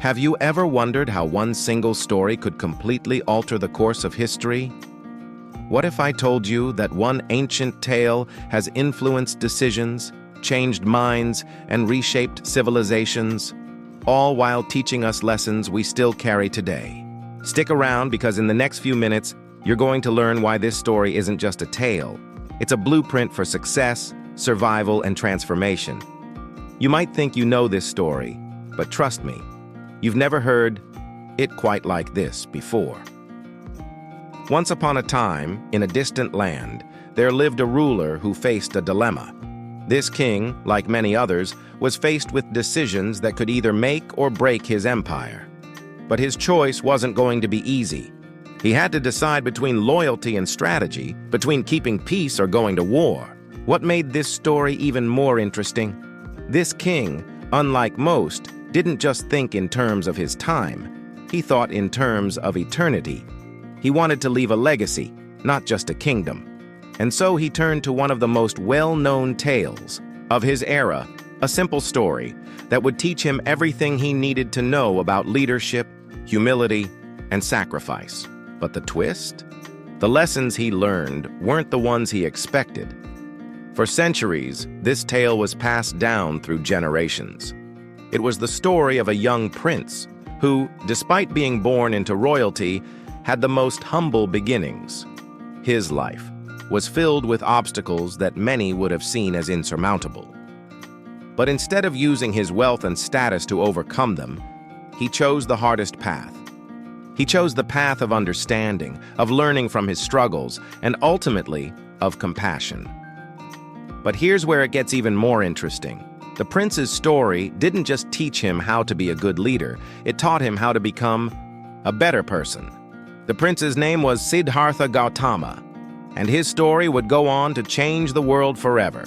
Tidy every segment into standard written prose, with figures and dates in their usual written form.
Have you ever wondered how one single story could completely alter the course of history? What if I told you that one ancient tale has influenced decisions, changed minds, and reshaped civilizations, all while teaching us lessons we still carry today? Stick around, because in the next few minutes, you're going to learn why this story isn't just a tale. It's a blueprint for success, survival, and transformation. You might think you know this story, but trust me, you've never heard it quite like this before. Once upon a time, in a distant land, there lived a ruler who faced a dilemma. This king, like many others, was faced with decisions that could either make or break his empire. But his choice wasn't going to be easy. He had to decide between loyalty and strategy, between keeping peace or going to war. What made this story even more interesting? This king, unlike most, didn't just think in terms of his time. He thought in terms of eternity. He wanted to leave a legacy, not just a kingdom. And so he turned to one of the most well-known tales of his era, a simple story that would teach him everything he needed to know about leadership, humility, and sacrifice. But the twist? The lessons he learned weren't the ones he expected. For centuries, this tale was passed down through generations. It was the story of a young prince who, despite being born into royalty, had the most humble beginnings. His life was filled with obstacles that many would have seen as insurmountable. But instead of using his wealth and status to overcome them, he chose the hardest path. He chose the path of understanding, of learning from his struggles, and ultimately, of compassion. But here's where it gets even more interesting. The prince's story didn't just teach him how to be a good leader, it taught him how to become a better person. The prince's name was Siddhartha Gautama, and his story would go on to change the world forever.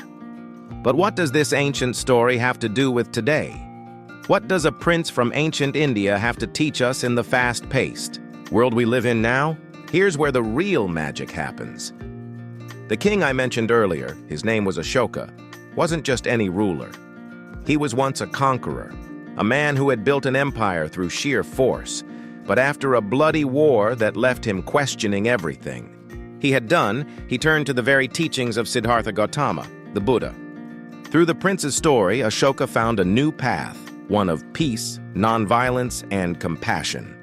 But what does this ancient story have to do with today? What does a prince from ancient India have to teach us in the fast-paced world we live in now? Here's where the real magic happens. The king I mentioned earlier, his name was Ashoka, wasn't just any ruler. He was once a conqueror, a man who had built an empire through sheer force. But after a bloody war that left him questioning everything he turned to the very teachings of Siddhartha Gautama, the Buddha. Through the prince's story, Ashoka found a new path, one of peace, nonviolence, and compassion.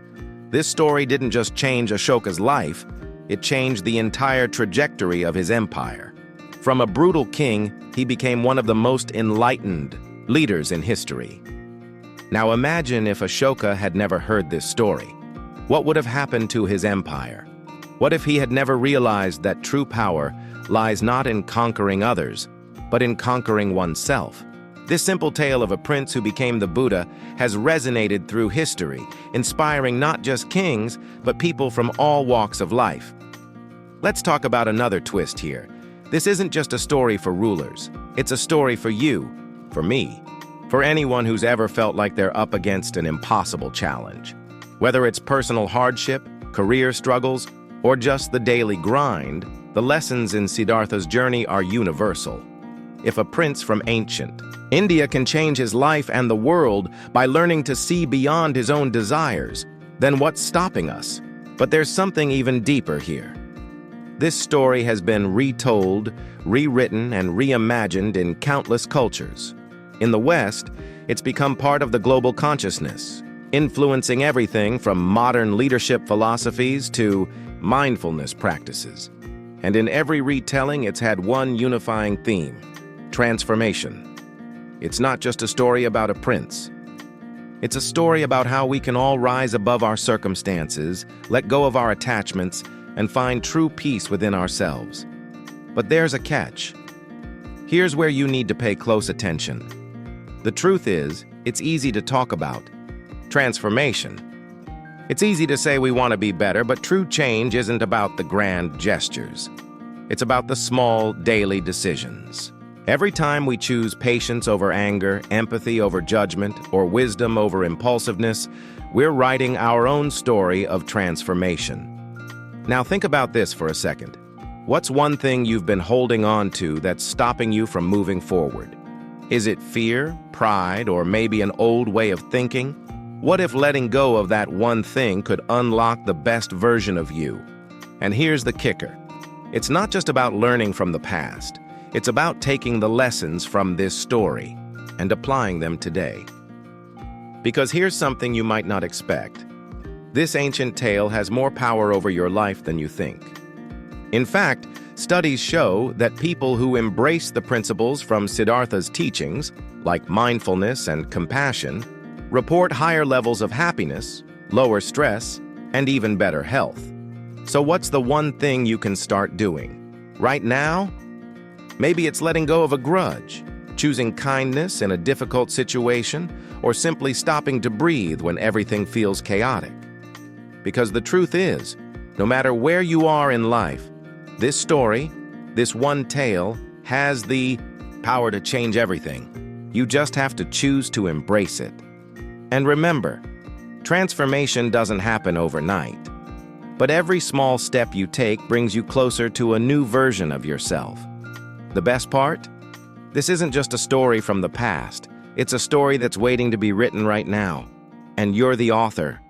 This story didn't just change Ashoka's life, it changed the entire trajectory of his empire. From a brutal king, he became one of the most enlightened leaders in history. Now imagine if Ashoka had never heard this story. What would have happened to his empire? What if he had never realized that true power lies not in conquering others, but in conquering oneself? This simple tale of a prince who became the Buddha has resonated through history, inspiring not just kings, but people from all walks of life. Let's talk about another twist here. This isn't just a story for rulers. It's a story for you, for me, for anyone who's ever felt like they're up against an impossible challenge. Whether it's personal hardship, career struggles, or just the daily grind, the lessons in Siddhartha's journey are universal. If a prince from ancient India can change his life and the world by learning to see beyond his own desires, then what's stopping us? But there's something even deeper here. This story has been retold, rewritten, and reimagined in countless cultures. In the West, it's become part of the global consciousness, influencing everything from modern leadership philosophies to mindfulness practices. And in every retelling, it's had one unifying theme: transformation. It's not just a story about a prince. It's a story about how we can all rise above our circumstances, let go of our attachments, and find true peace within ourselves. But there's a catch. Here's where you need to pay close attention. The truth is, it's easy to talk about transformation. It's easy to say we want to be better, but true change isn't about the grand gestures. It's about the small, daily decisions. Every time we choose patience over anger, empathy over judgment, or wisdom over impulsiveness, we're writing our own story of transformation. Now think about this for a second. What's one thing you've been holding on to that's stopping you from moving forward? Is it fear, pride, or maybe an old way of thinking? What if letting go of that one thing could unlock the best version of you? And here's the kicker. It's not just about learning from the past. It's about taking the lessons from this story and applying them today. Because here's something you might not expect. This ancient tale has more power over your life than you think. In fact, studies show that people who embrace the principles from Siddhartha's teachings, like mindfulness and compassion, report higher levels of happiness, lower stress, and even better health. So what's the one thing you can start doing? Right now? Maybe it's letting go of a grudge, choosing kindness in a difficult situation, or simply stopping to breathe when everything feels chaotic. Because the truth is, no matter where you are in life, this story, this one tale, has the power to change everything. You just have to choose to embrace it. And remember, transformation doesn't happen overnight. But every small step you take brings you closer to a new version of yourself. The best part? This isn't just a story from the past. It's a story that's waiting to be written right now. And you're the author.